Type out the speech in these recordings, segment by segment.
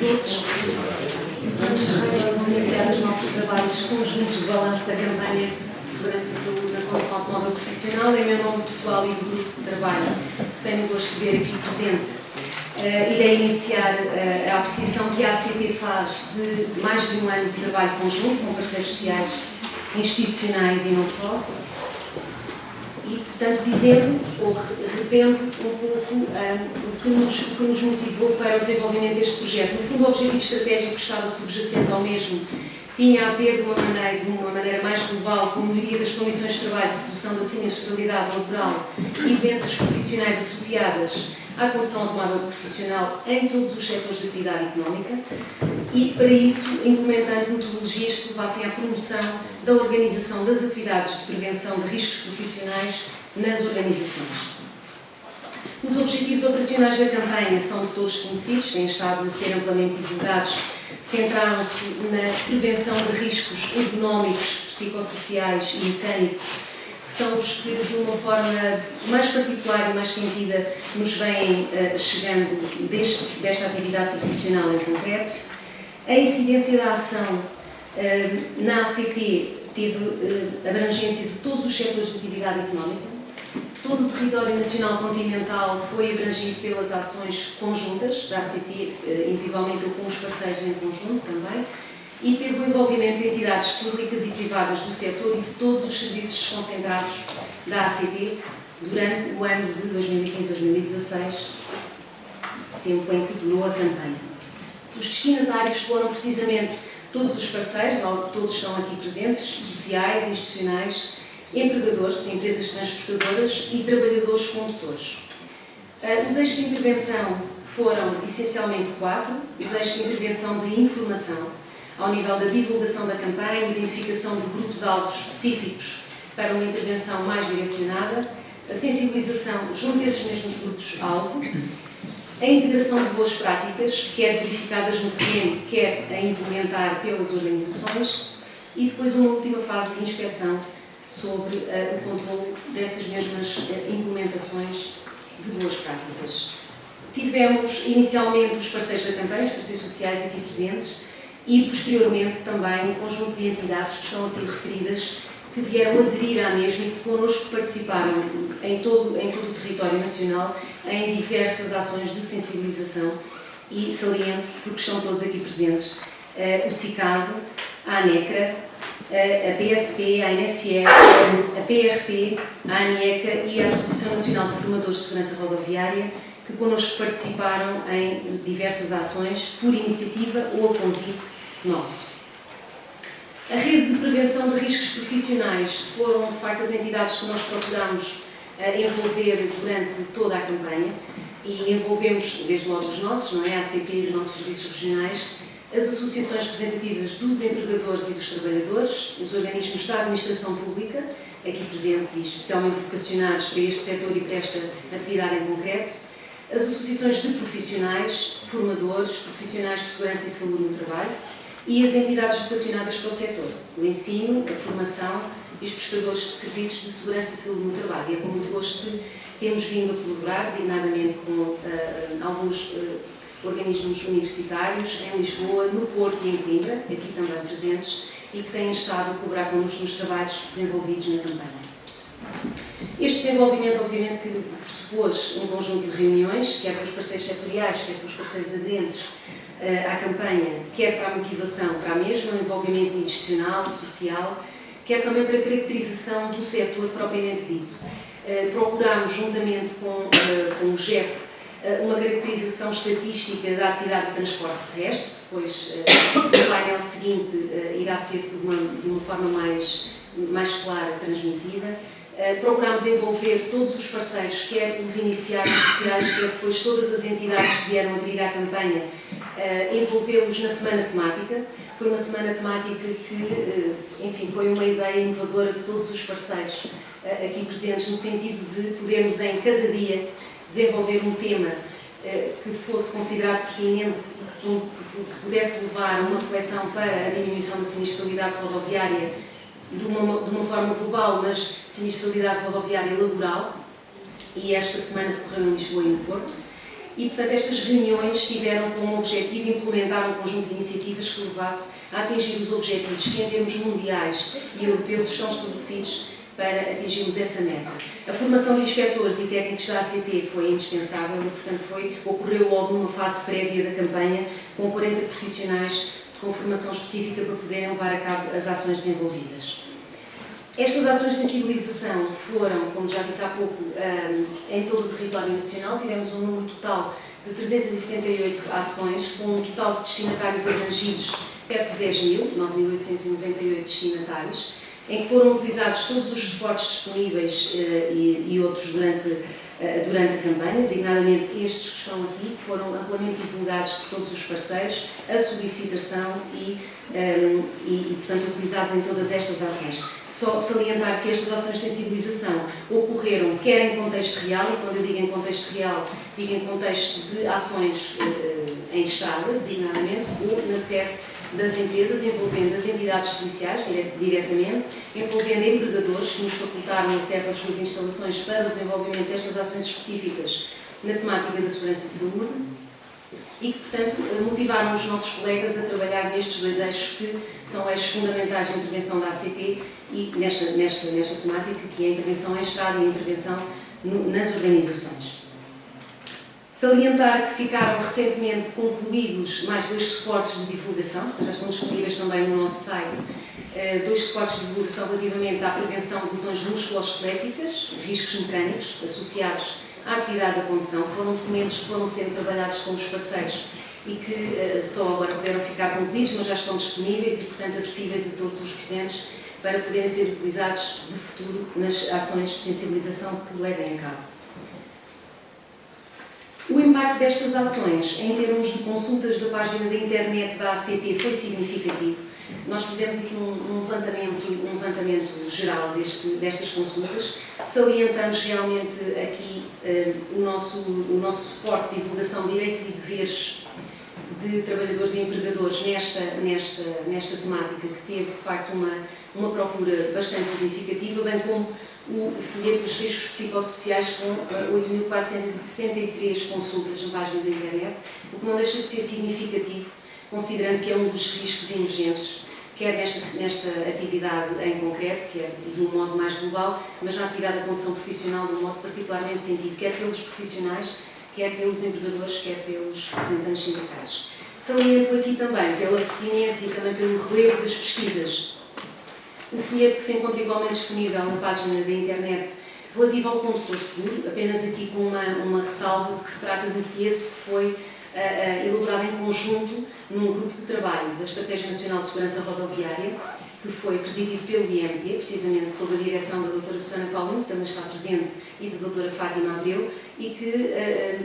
todos. Vamos iniciar os nossos trabalhos conjuntos de balanço da campanha de segurança e saúde na condução automóvel profissional. Em meu nome pessoal e do grupo de trabalho que tenho o gosto de ver aqui presente, irei iniciar a apreciação que a ACT faz de mais de um ano de trabalho conjunto com parceiros sociais, institucionais e não só. E, portanto, dizendo ou revendo um pouco o que nos motivou para o desenvolvimento deste projeto. No fundo, o objetivo estratégico que estava subjacente ao mesmo tinha a ver, de uma maneira mais global, com a melhoria das condições de trabalho, redução da sinistralidade laboral e doenças profissionais associadas à condução automóvel profissional em todos os setores de atividade económica e, para isso, implementando metodologias que levassem à promoção da organização das atividades de prevenção de riscos profissionais nas organizações. Os objetivos operacionais da campanha são de todos conhecidos, têm estado a ser amplamente divulgados, centraram-se na prevenção de riscos ergonómicos, psicossociais e mecânicos, que são os que, de uma forma mais particular e mais sentida, nos vêm chegando desta atividade profissional em concreto. A incidência da ação na ACT teve abrangência de todos os setores de atividade económica. Todo o território nacional continental foi abrangido pelas ações conjuntas da ACT, individualmente ou com os parceiros em conjunto também, e teve o envolvimento de entidades públicas e privadas do setor e de todos os serviços concentrados da ACT durante o ano de 2015-2016, tempo em que durou a campanha. Os destinatários foram precisamente todos os parceiros, todos estão aqui presentes, sociais, institucionais, empregadores, empresas transportadoras e trabalhadores condutores. Os eixos de intervenção foram essencialmente 4, os eixos de intervenção de informação, ao nível da divulgação da campanha, identificação de grupos-alvos específicos para uma intervenção mais direcionada, a sensibilização junto desses mesmos grupos-alvo, a integração de boas práticas, quer verificadas no terreno, quer a implementar pelas organizações, e depois uma última fase de inspeção sobre o controle dessas mesmas implementações de boas práticas. Tivemos inicialmente os parceiros da campanha, os parceiros sociais aqui presentes, e posteriormente também um conjunto de entidades que estão aqui referidas, que vieram aderir à mesma e que connosco participaram em todo o território nacional em diversas ações de sensibilização e saliento, porque estão todos aqui presentes, o CICAD, a ANECRA, a PSP, a ANSE, a PRP, a ANIECA e a Associação Nacional de Formadores de Segurança Rodoviária, que connosco participaram em diversas ações, por iniciativa ou a convite nosso. A rede de prevenção de riscos profissionais foram, de facto, as entidades que nós procuramos envolver durante toda a campanha e envolvemos, desde logo, os nossos, não é? A ACT e os nossos serviços regionais, as associações representativas dos empregadores e dos trabalhadores, os organismos da administração pública, aqui presentes e especialmente vocacionados para este setor e para esta atividade em concreto, as associações de profissionais, formadores, profissionais de segurança e saúde no trabalho e as entidades vocacionadas para o setor, o ensino, a formação e os prestadores de serviços de segurança e saúde no trabalho. E é com muito gosto que temos vindo a colaborar, designadamente com alguns organismos universitários em Lisboa, no Porto e em Coimbra, aqui também presentes, e que têm estado a colaborar connosco nos trabalhos desenvolvidos na campanha. Este desenvolvimento, obviamente, que pressupôs um conjunto de reuniões, quer com os parceiros setoriais, quer com os parceiros aderentes à campanha, quer para a motivação para a mesma, o envolvimento institucional, social, quer também para a caracterização do setor propriamente dito. Procurámos, juntamente com o GEP, uma caracterização estatística da atividade de transporte terrestre, depois o painel seguinte irá ser de uma forma mais clara transmitida. Procurámos envolver todos os parceiros, quer os iniciais sociais, quer depois todas as entidades que vieram aderir à campanha, envolvê-los na semana temática. Foi uma semana temática que, enfim, foi uma ideia inovadora de todos os parceiros aqui presentes, no sentido de podermos em cada dia desenvolver um tema que fosse considerado pertinente, que pudesse levar a uma reflexão para a diminuição da sinistralidade rodoviária de uma forma global, mas sinistralidade rodoviária laboral, e esta semana decorreu em Lisboa e no Porto. e, portanto, estas reuniões tiveram como objetivo implementar um conjunto de iniciativas que levasse a atingir os objetivos que, em termos mundiais e europeus, estão estabelecidos para atingirmos essa meta. A formação de inspectores e técnicos da ACT foi indispensável e, portanto, ocorreu logo numa fase prévia da campanha, com 40 profissionais com formação específica para poderem levar a cabo as ações desenvolvidas. Estas ações de sensibilização foram, como já disse há pouco, em todo o território nacional. Tivemos um número total de 378 ações, com um total de destinatários abrangidos perto de 10 mil, 9.898 destinatários, em que foram utilizados todos os suportes disponíveis e outros durante a campanha, designadamente estes que estão aqui, que foram amplamente divulgados por todos os parceiros, a solicitação e portanto, utilizados em todas estas ações. Só salientar que estas ações de sensibilização ocorreram quer em contexto real, e quando eu digo em contexto real, digo em contexto de ações em estrada, designadamente, ou na sede das empresas, envolvendo as entidades policiais diretamente, envolvendo empregadores que nos facultaram acesso às suas instalações para o desenvolvimento destas ações específicas na temática da segurança e saúde e que, portanto, motivaram os nossos colegas a trabalhar nestes dois eixos que são eixos fundamentais da intervenção da ACT e nesta temática, que é a intervenção em estrada e a intervenção nas organizações. Salientar que ficaram recentemente concluídos mais 2 suportes de divulgação, portanto já estão disponíveis também no nosso site, 2 suportes de divulgação relativamente à prevenção de lesões musculoesqueléticas, riscos mecânicos associados à atividade da condução. Foram documentos que foram sendo trabalhados com os parceiros e que só agora puderam ficar concluídos, mas já estão disponíveis e, portanto, acessíveis a todos os presentes para poderem ser utilizados de futuro nas ações de sensibilização que levem a cabo. O impacto destas ações, em termos de consultas da página da internet da ACT, foi significativo. Nós fizemos aqui um levantamento geral destas consultas, salientamos realmente aqui o nosso suporte de divulgação de direitos e deveres de trabalhadores e empregadores nesta temática, que teve, de facto, uma procura bastante significativa, bem como o folheto dos riscos psicossociais com 8.463 consultas na página da internet, o que não deixa de ser significativo, considerando que é um dos riscos emergentes, quer nesta atividade em concreto, que é de um modo mais global, mas na atividade da condução profissional de um modo particularmente sentido, quer pelos profissionais, quer pelos empregadores, quer pelos representantes sindicais. Saliento aqui também, pela pertinência e também pelo relevo das pesquisas, o folheto que se encontra igualmente disponível na página da internet relativo ao condutor seguro, apenas aqui com uma ressalva de que se trata de um folheto que foi elaborado em conjunto num grupo de trabalho da Estratégia Nacional de Segurança Rodoviária, que foi presidido pelo IMT, precisamente sob a direção da doutora Susana Paulino, que também está presente, e da doutora Fátima Abreu, e que,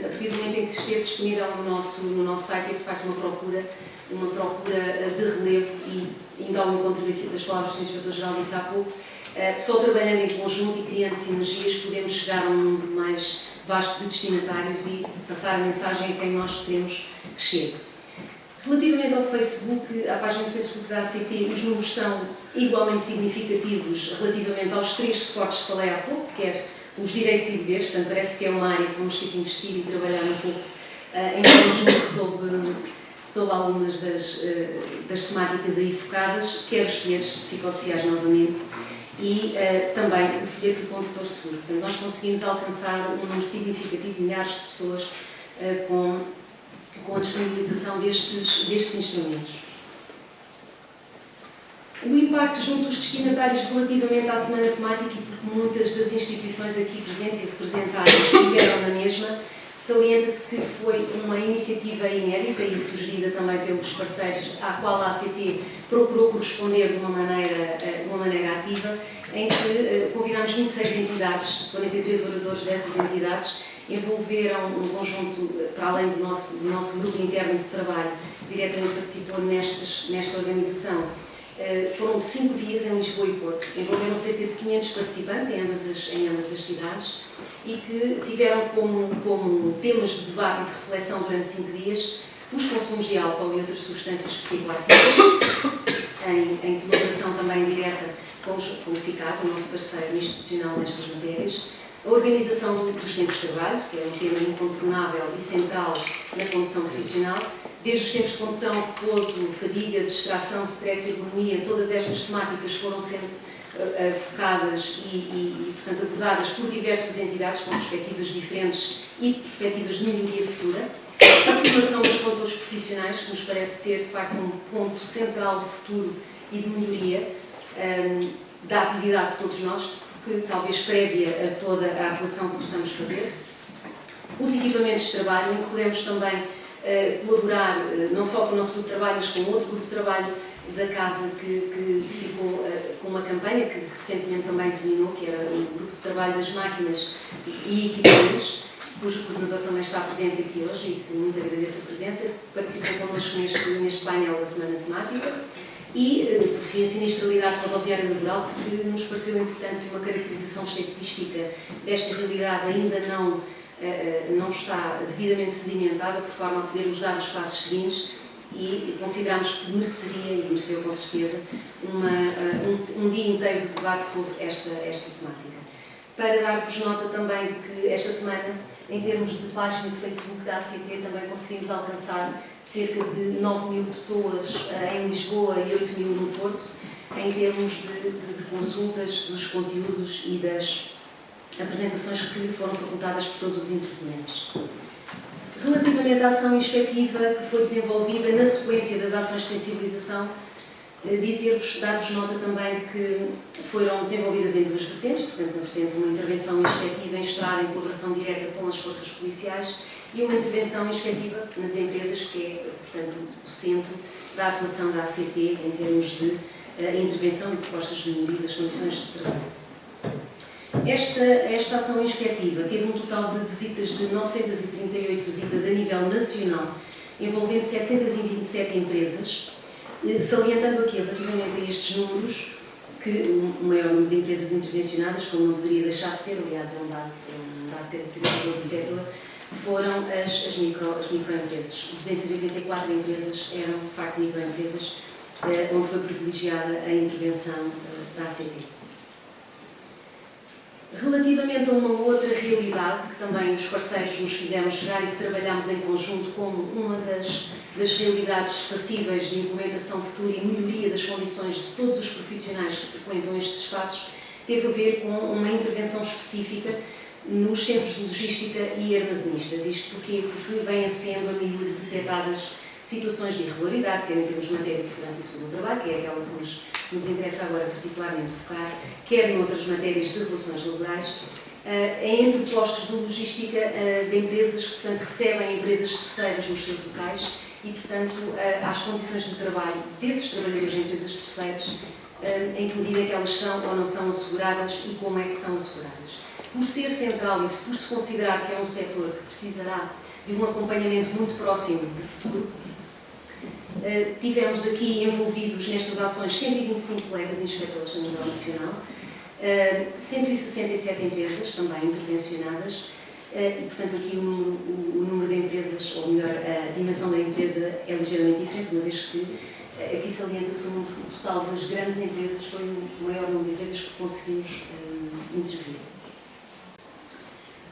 a partir do momento em que esteve disponível no nosso site, teve de facto uma procura de relevo e, indo ao encontro das palavras do Inspetor-Geral disse há pouco, só trabalhando em conjunto e criando sinergias podemos chegar a um número mais vasto de destinatários e passar a mensagem a quem nós queremos que chegue. Relativamente ao Facebook, à página do Facebook da ACT, os números são igualmente significativos relativamente aos 3 suportes que falei há pouco, quer os direitos e deveres, portanto parece que é uma área que vamos ter que investir e trabalhar um pouco em conjunto sobre algumas das temáticas aí focadas, quer os folhetos psicossociais novamente e também o folheto do condutor seguro. Portanto, nós conseguimos alcançar um número significativo de milhares de pessoas com a disponibilização destes instrumentos. O impacto junto dos destinatários relativamente à semana temática, e porque muitas das instituições aqui presentes e representadas estiveram na mesma, salienta-se que foi uma iniciativa inédita e sugerida também pelos parceiros, à qual a ACT procurou corresponder de uma maneira ativa, em que convidámos 26 entidades, 43 oradores dessas entidades, envolveram um conjunto, para além do nosso grupo interno de trabalho, que diretamente participou nesta organização. Foram 5 dias em Lisboa e Porto, envolveram cerca de 500 participantes em ambas as cidades e que tiveram como temas de debate e de reflexão durante 5 dias os consumos de álcool e outras substâncias psicoativas, em colaboração também direta com o SICAP, o nosso parceiro institucional nestas matérias, A organização dos tempos de trabalho, que é um tema incontornável e central na condução profissional, desde os tempos de condução, repouso, fadiga, distração, stress e ergonomia, todas estas temáticas foram sendo focadas e, portanto, abordadas por diversas entidades com perspectivas diferentes e perspectivas de melhoria futura. A formação dos condutores profissionais, que nos parece ser, de facto, um ponto central de futuro e de melhoria da atividade de todos nós, porque talvez prévia a toda a atuação que possamos fazer. Os equipamentos de trabalho, em que podemos também colaborar, não só com o nosso grupo de trabalho, mas com outro grupo de trabalho da Casa que ficou com uma campanha que recentemente também terminou, que era o grupo de trabalho das máquinas e equipamentos, cujo coordenador também está presente aqui hoje e que muito agradeço a presença, participou connosco neste painel da Semana Temática. E, por fim, a sinistralidade rodoviária laboral, porque nos pareceu importante que uma caracterização estatística desta realidade ainda não está devidamente sedimentada, por forma a podermos dar os passos seguintes, e consideramos que mereceria, e mereceu com certeza, um dia inteiro de debate sobre esta temática. Para dar-vos nota também de que esta semana, em termos de página de Facebook da ACT, também conseguimos alcançar cerca de 9.000 pessoas em Lisboa e 8.000 no Porto, em termos de consultas dos conteúdos e das apresentações que foram facultadas por todos os intervenientes. Relativamente à ação inspectiva que foi desenvolvida na sequência das ações de sensibilização, dar-vos nota também de que foram desenvolvidas em duas vertentes, portanto, na vertente uma intervenção inspectiva em estrada em colaboração direta com as forças policiais e uma intervenção inspectiva nas empresas, que é, portanto, o centro da atuação da ACT em termos de intervenção e propostas de melhoria das condições de trabalho. Esta ação inspectiva teve um total de visitas de 938 visitas a nível nacional, envolvendo 727 empresas, salientando aqui, relativamente a estes números, que o maior número de empresas intervencionadas, como não poderia deixar de ser, aliás, é um dado característico do setor, foram as microempresas. 284 empresas eram, de facto, microempresas, onde foi privilegiada a intervenção da ACT. Relativamente a uma outra realidade, que também os parceiros nos fizeram chegar e que trabalhamos em conjunto como uma das realidades passíveis de implementação futura e melhoria das condições de todos os profissionais que frequentam estes espaços, teve a ver com uma intervenção específica nos centros de logística e armazenistas. Isto porquê? Porque vêm sendo a miúdo detectadas situações de irregularidade, quer em termos de matéria de segurança e saúde do trabalho, que é aquela que nos interessa agora particularmente focar, quer noutras matérias de relações laborais, entre postos de logística de empresas que, portanto, recebem empresas terceiras nos seus locais e, portanto, às condições de trabalho desses trabalhadores de empresas terceiras, em que medida é que elas são ou não são asseguradas e como é que são asseguradas. Por ser central e por se considerar que é um setor que precisará de um acompanhamento muito próximo de futuro, tivemos aqui envolvidos nestas ações 125 colegas inspectores a nível nacional, 167 empresas também intervencionadas, e, portanto, aqui o número de empresas, ou melhor, a dimensão da empresa é ligeiramente diferente, uma vez que aqui salienta-se o número total das grandes empresas, foi o maior número de empresas que conseguimos intervir.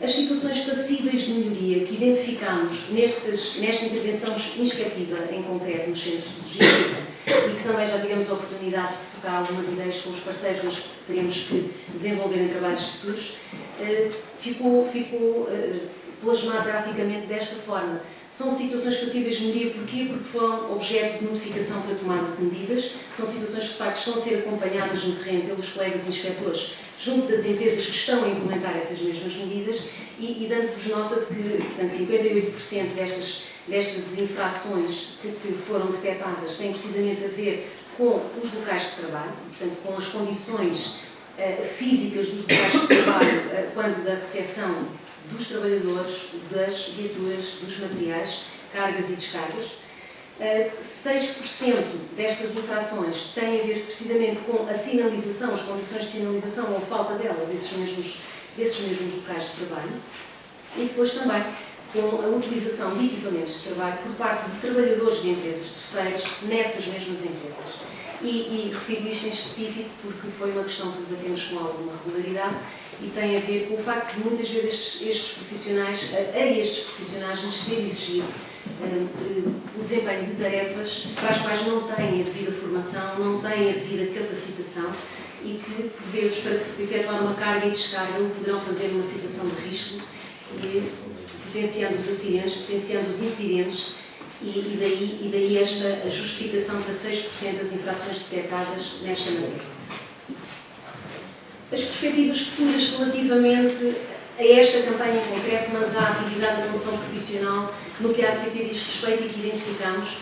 As situações passíveis de melhoria que identificamos nesta intervenção inspectiva, em concreto nos centros de logística, e que também já tivemos a oportunidade de trocar algumas ideias com os parceiros, mas que teremos que desenvolver em trabalhos futuros, ficou plasmado graficamente desta forma. São situações passíveis de melhoria, porquê? Porque foram objeto de notificação para tomada de medidas, são situações que, de facto, estão a ser acompanhadas no terreno pelos colegas inspectores junto das empresas que estão a implementar essas mesmas medidas e dando-vos nota de que, portanto, 58% destas infrações que foram detectadas têm precisamente a ver com os locais de trabalho, portanto, com as condições físicas dos locais de trabalho quando da recepção dos trabalhadores, das viaturas, dos materiais, cargas e descargas. 6% destas infrações têm a ver precisamente com a sinalização, as condições de sinalização ou falta dela desses mesmos locais de trabalho. E depois também com a utilização de equipamentos de trabalho por parte de trabalhadores de empresas terceiras nessas mesmas empresas. E refiro isto em específico porque foi uma questão que debatemos com alguma regularidade e tem a ver com o facto de muitas vezes estes profissionais nos ser exigido o desempenho de tarefas para as quais não têm a devida formação, não têm a devida capacitação e que, por vezes, para efetuar uma carga e descarga, o poderão fazer numa situação de risco, potenciando os acidentes, potenciando os incidentes, e daí esta justificação para 6% das infrações detectadas nesta matéria. As perspectivas futuras relativamente a esta campanha em concreto, mas à atividade da condução profissional, no que a ACT diz respeito e que identificamos,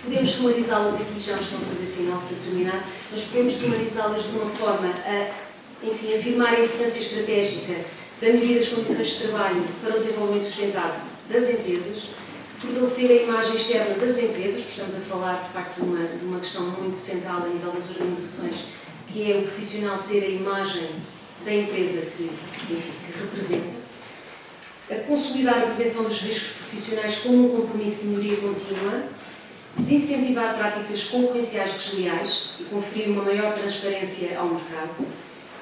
podemos sumarizá-las aqui, já me estão a fazer sinal para terminar, mas podemos sumarizá-las de uma forma a, enfim, afirmar a importância estratégica da melhoria das condições de trabalho para o desenvolvimento sustentável das empresas, fortalecer a imagem externa das empresas, porque estamos a falar, de facto, de uma questão muito central a nível das organizações, que é o profissional ser a imagem da empresa que representa, a consolidar a prevenção dos riscos profissionais como um compromisso de melhoria contínua, desincentivar práticas concorrenciais desleais e conferir uma maior transparência ao mercado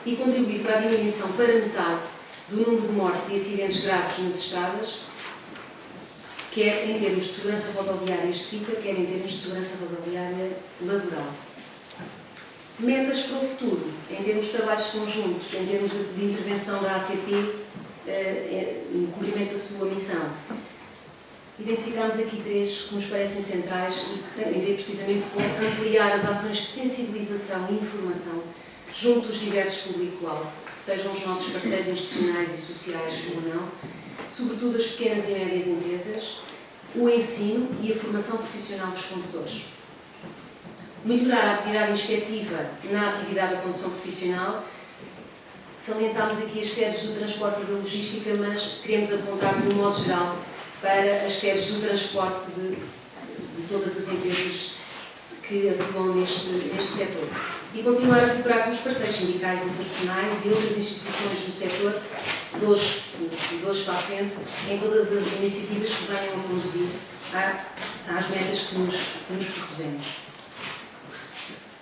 e contribuir para a diminuição para metade do número de mortes e acidentes graves nas estradas, quer em termos de segurança rodoviária estrita, quer em termos de segurança rodoviária laboral. Metas para o futuro, em termos de trabalhos conjuntos, em termos de intervenção da ACT no cumprimento da sua missão. Identificámos aqui 3 que nos parecem centrais e que têm a ver precisamente com ampliar as ações de sensibilização e informação junto dos diversos público-alvo, sejam os nossos parceiros institucionais e sociais ou não, sobretudo as pequenas e médias empresas, o ensino e a formação profissional dos condutores. Melhorar a atividade inspectiva na atividade da condução profissional. Salientámos aqui as sedes do transporte e da logística, mas queremos apontar de um modo geral para as sedes do transporte de todas as empresas que atuam neste setor. E continuar a cooperar com os parceiros sindicais e patronais e outras instituições do setor, de hoje para a frente, em todas as iniciativas que venham a conduzir às metas que nos propusemos.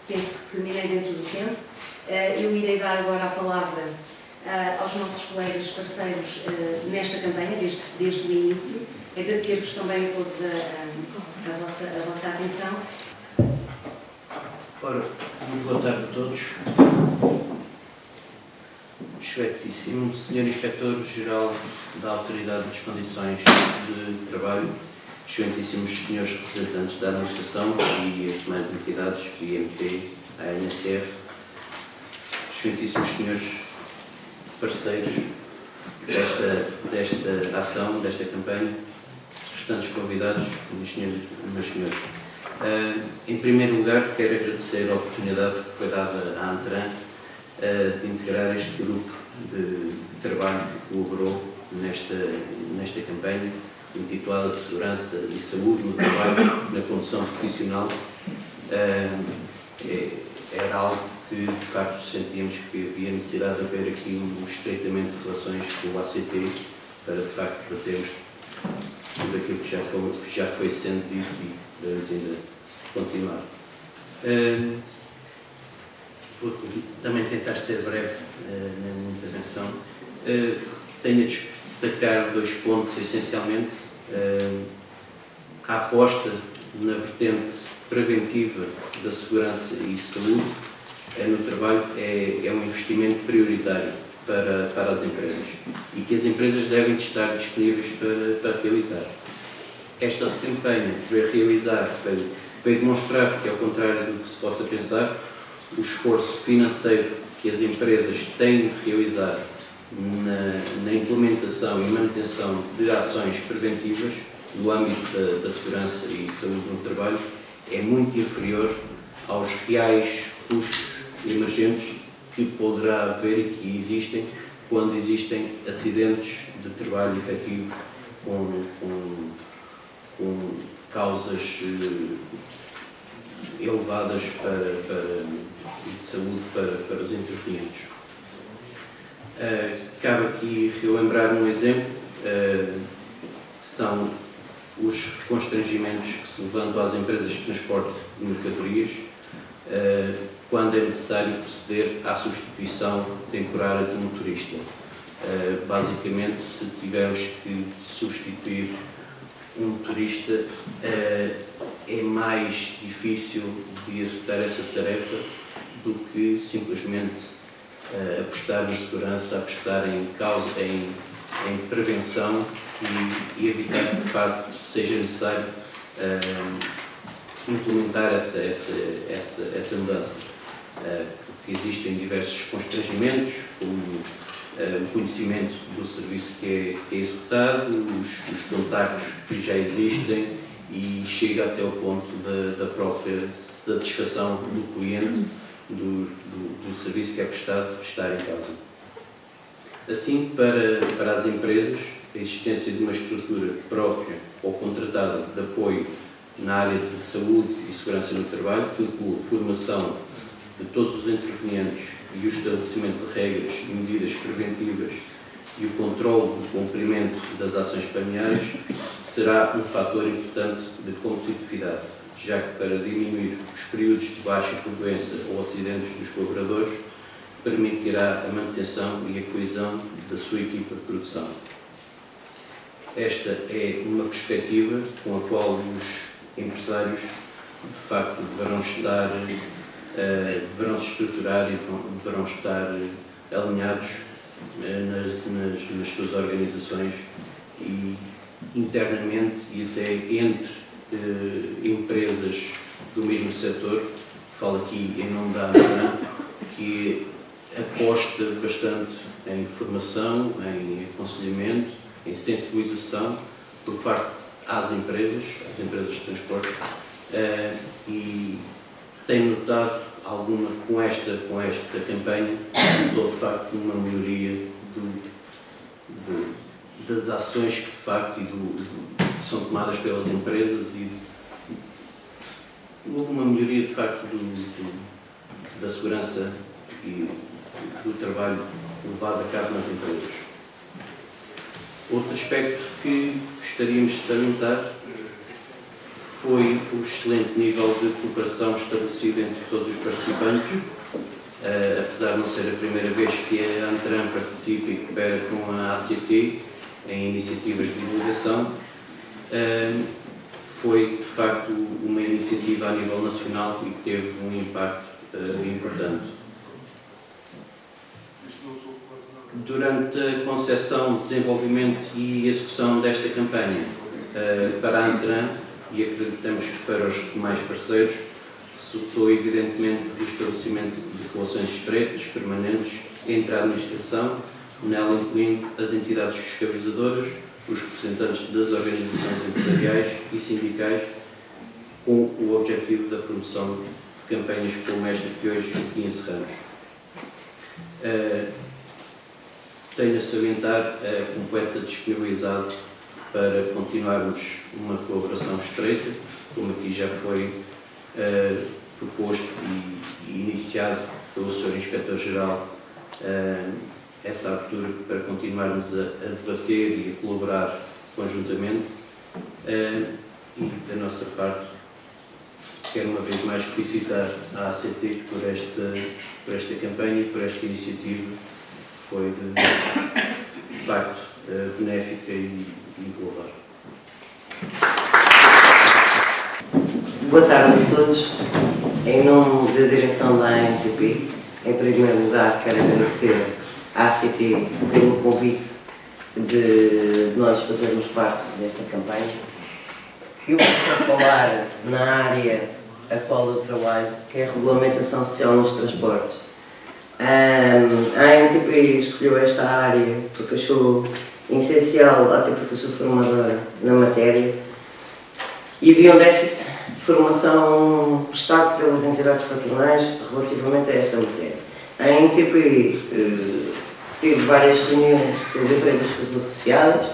Penso que terminei dentro do tempo. Eu irei dar agora a palavra aos nossos colegas parceiros nesta campanha, desde o início. Agradecer-vos também a todos a vossa atenção. Ora, muito boa tarde a todos. Excelentíssimo Sr. Inspetor-Geral da Autoridade das Condições de Trabalho, excelentíssimos senhores representantes da administração e as demais entidades, o IMT, a ANSR, excelentíssimos senhores parceiros desta ação, desta campanha, restantes convidados, meus senhores. Em primeiro lugar, quero agradecer a oportunidade que foi dada à ANTRAN de integrar este grupo de trabalho que colaborou nesta campanha, intitulada de Segurança e Saúde no Trabalho na Condução Profissional. Era algo que, de facto, sentíamos que havia necessidade de haver aqui um estreitamento de relações com o ACT para, de facto, batermos tudo aquilo que já foi sendo dito e devemos ainda continuar. Vou também tentar ser breve na minha intervenção. Tenho a destacar 2 pontos, essencialmente. A aposta na vertente preventiva da segurança e saúde no trabalho é um investimento prioritário para as empresas e que as empresas devem estar disponíveis para realizar. Esta campanha veio realizar, veio demonstrar que, ao contrário do que se possa pensar, o esforço financeiro que as empresas têm de realizar na implementação e manutenção de ações preventivas no âmbito da segurança e saúde no trabalho é muito inferior aos reais custos emergentes que poderá haver e que existem quando existem acidentes de trabalho efetivos com causas elevadas de saúde para os intervenientes. Cabe aqui relembrar um exemplo, são os constrangimentos que se levantam às empresas de transporte de mercadorias quando é necessário proceder à substituição temporária do motorista. Basicamente, se tivermos que substituir um motorista, é mais difícil de executar essa tarefa do que simplesmente apostar na segurança, apostar em prevenção e evitar que, de facto, seja necessário implementar essa mudança. Porque existem diversos constrangimentos, como o conhecimento do serviço que é executado, os contactos que já existem e chega até o ponto da própria satisfação do cliente do serviço que é prestado estar em causa. Assim, para as empresas, a existência de uma estrutura própria ou contratada de apoio na área de saúde e segurança no trabalho, que inclui a formação de todos os intervenientes e o estabelecimento de regras e medidas preventivas e o controle do cumprimento das ações planeadas, será um fator importante de competitividade, já que para diminuir os períodos de baixa por doença ou acidentes dos colaboradores, permitirá a manutenção e a coesão da sua equipa de produção. Esta é uma perspectiva com a qual os empresários, de facto, deverão se estruturar e deverão estar alinhados nas suas organizações e internamente e até entre empresas do mesmo setor. Falo aqui em nome da Antran, que aposta bastante em formação, em aconselhamento, em sensibilização por parte às empresas de transporte, e tenho notado com esta campanha, notou de facto uma melhoria das ações que de facto que são tomadas pelas empresas e houve uma melhoria de facto da segurança e do trabalho levado a cabo nas empresas. Outro aspecto que gostaríamos de salientar foi o excelente nível de cooperação estabelecido entre todos os participantes. Apesar de não ser a primeira vez que a Antran participa e coopera com a ACT em iniciativas de divulgação, foi de facto uma iniciativa a nível nacional e que teve um impacto importante. Durante a concepção, desenvolvimento e execução desta campanha, para a Antran, e acreditamos que para os demais parceiros, resultou evidentemente o estabelecimento de relações estreitas, permanentes, entre a administração, nela incluindo as entidades fiscalizadoras, os representantes das organizações empresariais e sindicais, com o objetivo da promoção de campanhas como esta que hoje aqui encerramos. Tenho a salientar a completa disponibilidade para continuarmos uma colaboração estreita, como aqui já foi proposto e iniciado pelo Sr. Inspetor-Geral, essa abertura para continuarmos a debater e a colaborar conjuntamente. E da nossa parte, quero uma vez mais felicitar a ACT por esta campanha e por esta iniciativa, que foi de facto benéfica e global. Boa tarde a todos. Em nome da direção da AMTP, em primeiro lugar quero agradecer à ACT pelo convite de nós fazermos parte desta campanha. Eu vou falar na área a qual eu trabalho, que é a regulamentação social nos transportes. A AMTP escolheu esta área porque achou essencial, até porque eu sou formadora na matéria, e havia um déficit de formação prestado pelas entidades patronais relativamente a esta matéria. A AMTP teve várias reuniões com as empresas associadas,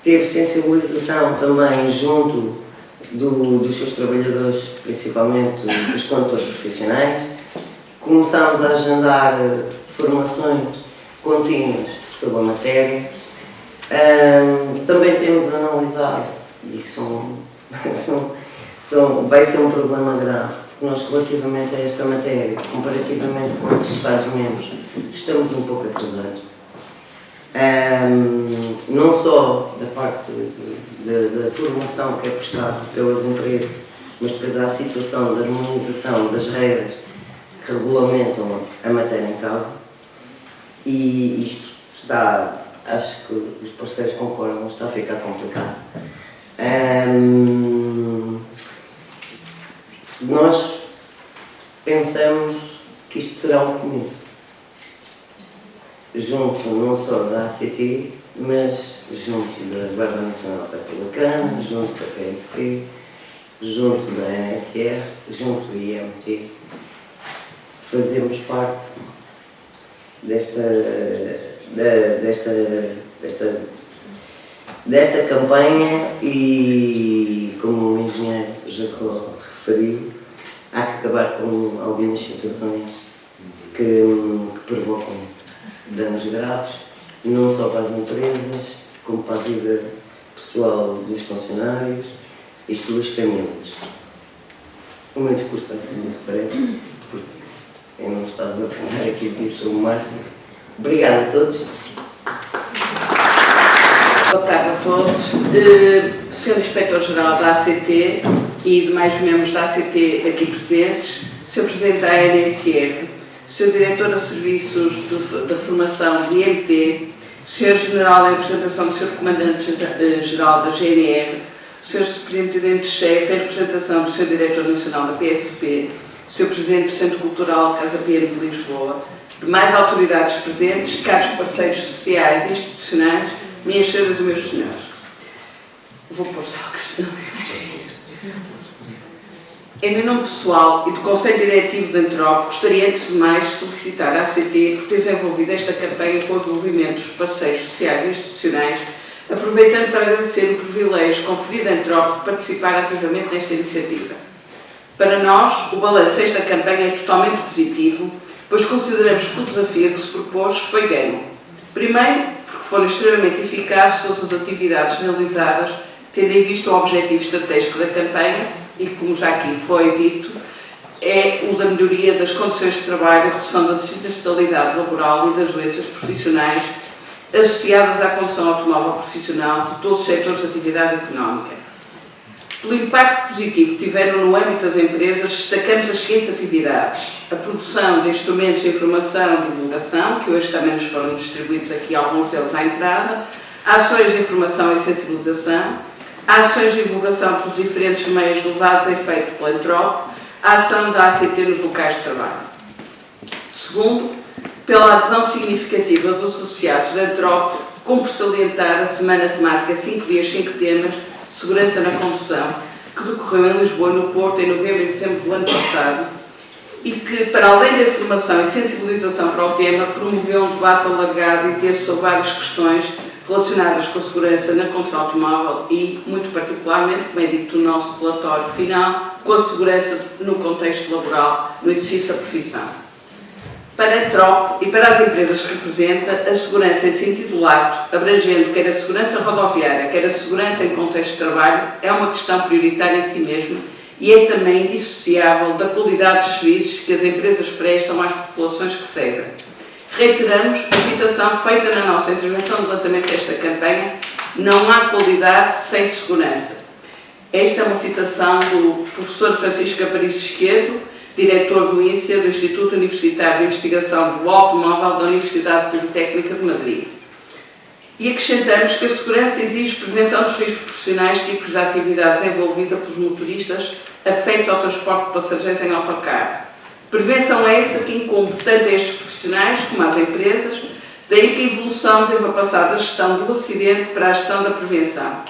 teve sensibilização também junto dos seus trabalhadores, principalmente dos condutores profissionais. Começámos a agendar formações contínuas sobre a matéria. Também temos analisado, e vai ser um problema grave, porque nós, relativamente a esta matéria, comparativamente com outros Estados-membros, estamos um pouco atrasados. Não só da parte da formação que é prestada pelas empresas, mas depois há a situação da harmonização das regras que regulamentam a matéria em causa, e isto está, acho que os parceiros concordam, está a ficar complicado. Nós pensamos que isto será um começo, junto não só da ACT, mas junto da Guarda Nacional Republicana, junto da PSP, junto da NSR, junto do IMT. Fazemos parte desta campanha e, como o engenheiro Jacó referiu, há que acabar com algumas situações que provocam danos graves, não só para as empresas, como para a vida pessoal dos funcionários e suas famílias. O meu discurso vai ser muito breve, porque eu não estava a falar aqui disso o Márcio. Obrigada a todos. Boa tarde a todos. Sr. Inspetor-Geral da ACT e demais membros da ACT aqui presentes, Sr. Presidente da ANSR, Sr. Diretor de Serviços da Formação de IMT, Sr. General em representação do Sr. Comandante-Geral da GNR, Sr. Superintendente-Chefe em representação do Sr. Diretor Nacional da PSP, Sr. Presidente do Centro Cultural Casa Pia de Lisboa, demais autoridades presentes, caros parceiros sociais e institucionais, minhas senhoras e meus senhores. Vou pôr só a questão. Em meu nome pessoal e do Conselho Diretivo da Antrop, gostaria antes de mais de felicitar a ACT por ter desenvolvido esta campanha com o envolvimento dos parceiros sociais e institucionais, aproveitando para agradecer o privilégio conferido à Antrop de participar ativamente nesta iniciativa. Para nós, o balanço desta campanha é totalmente positivo, pois consideramos que o desafio que se propôs foi ganho. Primeiro, porque foram extremamente eficazes todas as atividades realizadas, tendo em vista o objetivo estratégico da campanha, e como já aqui foi dito, é o da melhoria das condições de trabalho, a redução da acidentalidade laboral e das doenças profissionais associadas à condução automóvel profissional de todos os setores de atividade económica. Pelo impacto positivo que tiveram no âmbito das empresas, destacamos as seguintes atividades: a produção de instrumentos de informação e divulgação, que hoje também nos foram distribuídos aqui alguns deles à entrada, ações de informação e sensibilização, ações de divulgação pelos diferentes meios levados a efeito pela Antrop, a ação da ACT nos locais de trabalho. Segundo, pela adesão significativa dos associados da Antrop, como por salientar a semana temática 5 dias, 5 temas, segurança na condução, que decorreu em Lisboa e no Porto em novembro e dezembro do ano passado, e que, para além da informação e sensibilização para o tema, promoveu um debate alargado e intenso sobre várias questões relacionadas com a segurança na condução automóvel e, muito particularmente, como é dito no nosso relatório final, com a segurança no contexto laboral, no exercício da profissão. Para a Antrop e para as empresas que representa, a segurança em sentido lato, abrangendo quer a segurança rodoviária, quer a segurança em contexto de trabalho, é uma questão prioritária em si mesma e é também indissociável da qualidade dos serviços que as empresas prestam às populações que servem. Reiteramos a citação feita na nossa intervenção de lançamento desta campanha: não há qualidade sem segurança. Esta é uma citação do professor Francisco Aparicio Esquerdo, diretor do INSEA, do Instituto Universitário de Investigação do Automóvel da Universidade Politécnica de Madrid. E acrescentamos que a segurança exige prevenção dos riscos profissionais, tipos de atividades envolvidas pelos motoristas afeitos ao transporte de passageiros em autocarro. Prevenção é essa que incumbe tanto a estes profissionais como às empresas, daí que a evolução deva passar da gestão do acidente para a gestão da prevenção.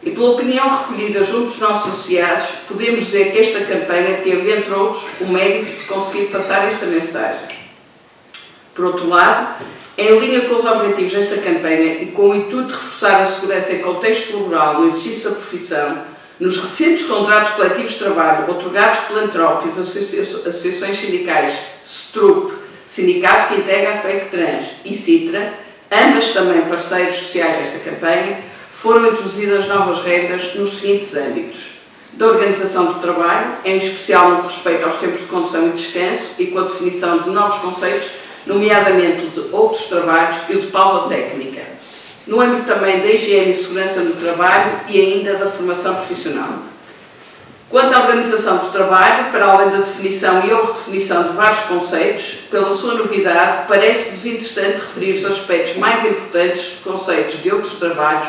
E pela opinião recolhida junto dos nossos associados, podemos dizer que esta campanha teve, entre outros, o mérito de conseguir passar esta mensagem. Por outro lado, em linha com os objetivos desta campanha e com o intuito de reforçar a segurança em contexto laboral no exercício da profissão, nos recentes contratos coletivos de trabalho otorgados pela Antrop e as associações sindicais STRUP, Sindicato que integra a FECTRANS, e CITRA, ambas também parceiros sociais desta campanha, foram introduzidas novas regras nos seguintes âmbitos: da organização do trabalho, em especial no que respeita aos tempos de condução e descanso e com a definição de novos conceitos, nomeadamente o de outros trabalhos e o de pausa técnica, no âmbito também da higiene e segurança no trabalho e ainda da formação profissional. Quanto à organização do trabalho, para além da definição e ou redefinição de vários conceitos, pela sua novidade, parece-nos interessante referir os aspectos mais importantes dos conceitos de outros trabalhos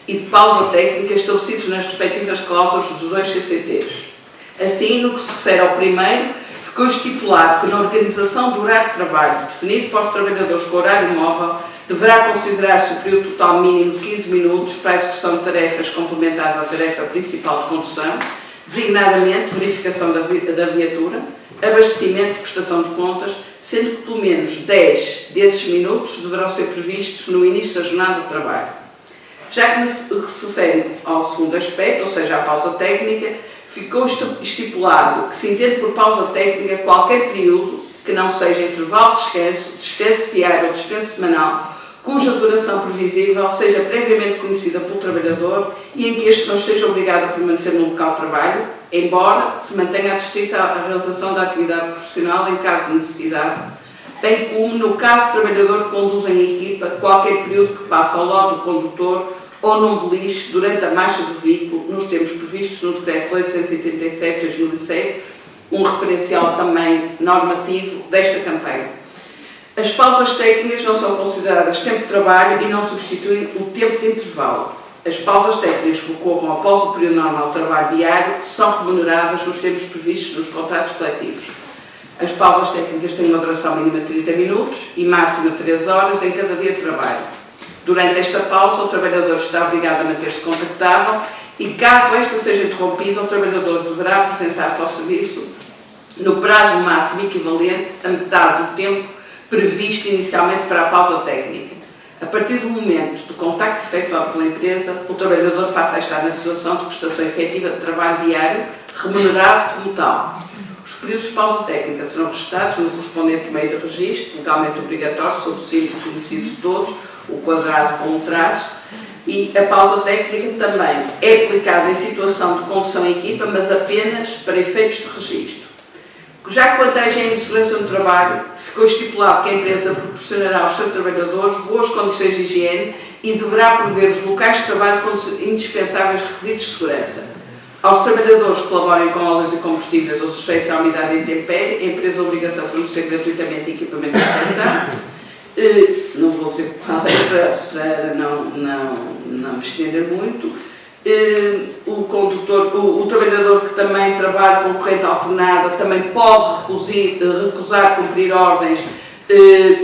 e de pausa técnica estabelecidos nas respectivas cláusulas dos dois CCTs. Assim, no que se refere ao primeiro, ficou estipulado que na organização do horário de trabalho definido para os trabalhadores com horário móvel, deverá considerar-se o período total mínimo de 15 minutos para a execução de tarefas complementares à tarefa principal de condução, designadamente verificação da viatura, abastecimento e prestação de contas, sendo que pelo menos 10 desses minutos deverão ser previstos no início da jornada de trabalho. Já que se refere ao segundo aspecto, ou seja, à pausa técnica, ficou estipulado que se entende por pausa técnica qualquer período que não seja intervalo de descanso, descanso diário ou descanso semanal, cuja duração previsível seja previamente conhecida pelo trabalhador e em que este não esteja obrigado a permanecer no local de trabalho, embora se mantenha adstrita à realização da atividade profissional em caso de necessidade, bem como no caso de trabalhador que conduz em equipa qualquer período que passe ao lado do condutor ou num beliche durante a marcha do veículo, nos termos previstos no Decreto-Lei 287/2007, um referencial também normativo desta campanha. As pausas técnicas não são consideradas tempo de trabalho e não substituem o tempo de intervalo. As pausas técnicas que ocorram após o período normal de trabalho diário são remuneradas nos termos previstos nos contratos coletivos. As pausas técnicas têm uma duração mínima de 30 minutos e máxima de 3 horas em cada dia de trabalho. Durante esta pausa, o trabalhador está obrigado a manter-se contactável e, caso esta seja interrompida, o trabalhador deverá apresentar-se ao serviço no prazo máximo equivalente a metade do tempo previsto inicialmente para a pausa técnica. A partir do momento do contacto efetuado pela empresa, o trabalhador passa a estar na situação de prestação efetiva de trabalho diário, remunerado como tal. Os períodos de pausa técnica serão registados no correspondente meio de registro, legalmente obrigatório, sob o símbolo conhecido de todos, o quadrado com um traço, e a pausa técnica também é aplicada em situação de condução em equipa, mas apenas para efeitos de registro. Já quanto à higiene e segurança no trabalho, ficou estipulado que a empresa proporcionará aos seus trabalhadores boas condições de higiene e deverá prover os locais de trabalho com indispensáveis requisitos de segurança. Aos trabalhadores que colaborem com óleos e combustíveis ou sujeitos à umidade e intempérie, a empresa obriga-se a fornecer gratuitamente equipamento de proteção. Não vou dizer qual é para não me estender muito. O trabalhador que também trabalha com corrente alternada também pode recusar cumprir ordens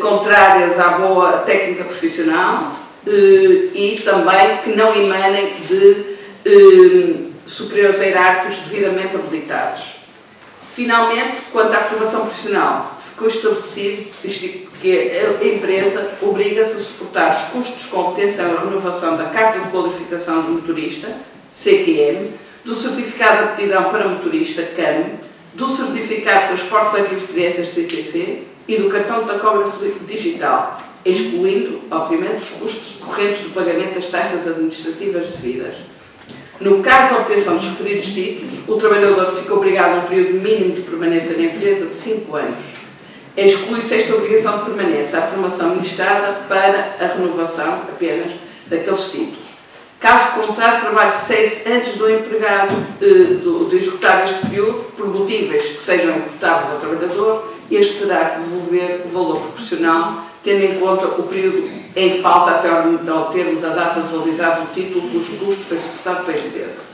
contrárias à boa técnica profissional e também que não emanem de superiores hierárquicos devidamente habilitados. Finalmente, quanto à formação profissional, ficou estabelecido que a empresa obriga-se a suportar os custos com obtenção e renovação da Carta de Qualificação de Motorista, CQM, do Certificado de Aptidão para Motorista, CAM, do Certificado de Transporte Coletivo de Experiências, TCC, e do Cartão de tacógrafo digital, excluindo, obviamente, os custos decorrentes do pagamento das taxas administrativas devidas. No caso da obtenção dos referidos títulos, o trabalhador fica obrigado a um período mínimo de permanência na empresa de 5 anos. Exclui-se esta obrigação de permanência à formação ministrada para a renovação apenas daqueles títulos. Caso contrário, trabalho cesse antes do empregado de executar este período, por motivos que sejam imputáveis ao trabalhador, este terá que devolver o valor proporcional, tendo em conta o período em falta até ao termo da data de validade do título, cujo custo foi suportado pela empresa.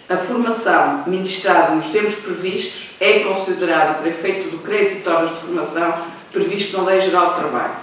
A formação ministrada nos termos previstos é considerada para efeito do crédito de horas de formação previsto na Lei Geral do Trabalho.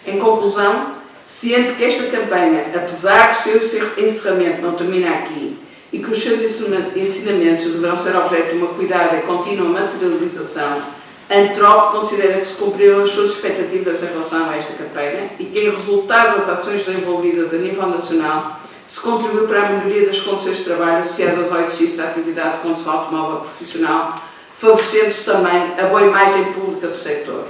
Em conclusão, ciente que esta campanha, apesar do seu encerramento, não termina aqui e que os seus ensinamentos deverão ser objeto de uma cuidada e contínua materialização, a Antrop considera que se cumpriram as suas expectativas em relação a esta campanha e que, em resultado das ações desenvolvidas a nível nacional, se contribuiu para a melhoria das condições de trabalho associadas ao exercício da atividade de condução automóvel profissional, favorecendo-se também a boa imagem pública do setor.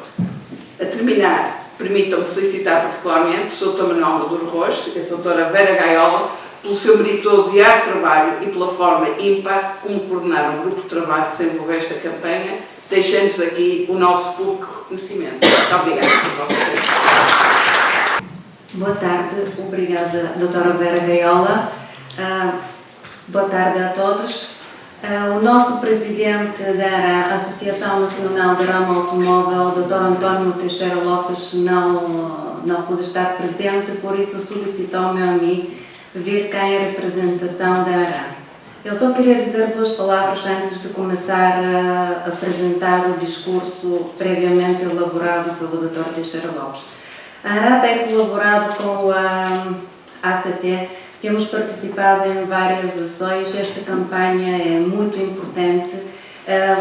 A terminar, permitam-me felicitar particularmente o Sr. Manuel Maduro Rocha e a Sra. Vera Gaiola pelo seu meritoso e árduo trabalho e pela forma ímpar como coordenaram o grupo de trabalho que desenvolveu esta campanha, deixando-nos aqui o nosso público reconhecimento. Muito obrigada por vossa atenção. Boa tarde, obrigada, doutora Vera Gaiola. Boa tarde a todos. O nosso presidente da Associação Nacional de Ramo Automóvel, Dr. António Teixeira Lopes, não pôde estar presente, por isso solicitou-me a mim vir cá em representação da ARA. Eu só queria dizer duas palavras antes de começar a apresentar o discurso previamente elaborado pelo Dr. Teixeira Lopes. A ARA tem colaborado com a ACT, temos participado em várias ações, esta campanha é muito importante.